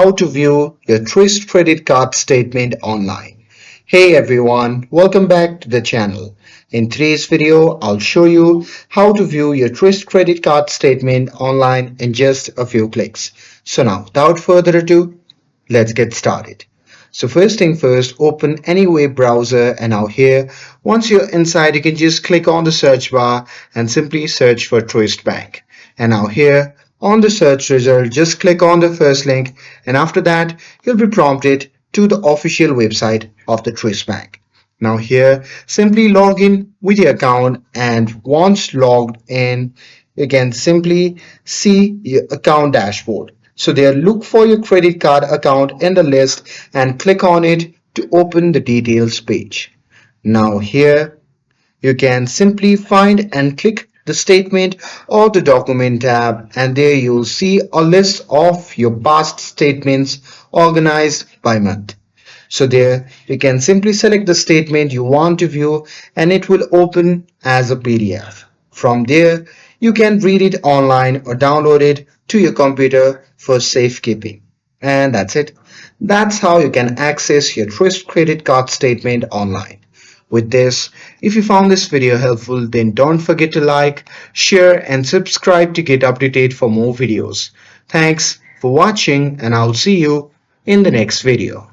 how to view your Truist credit card statement online. Hey everyone, welcome back to the channel. In today's video, I'll show you how to view your Truist credit card statement online in just a few clicks. So now, without further ado, let's get started. So first thing first, open any web browser and now here, once you're inside, you can just click on the search bar and simply search for Truist Bank. And now here, on the search result, just click on the first link and after that, you'll be prompted to the official website of the Truist Bank. Now here, simply log in with your account and once logged in, you can simply see your account dashboard. So there, look for your credit card account in the list and click on it to open the details page. Now here you can simply find and click the statement or the document tab and there you'll see a list of your past statements organized by month. So there you can simply select the statement you want to view and it will open as a PDF. From there you can read it online or download it to your computer for safekeeping. And that's it. That's how you can access your Truist credit card statement online. With this, if you found this video helpful, then don't forget to like, share and subscribe to get updated for more videos. Thanks for watching and I'll see you in the next video.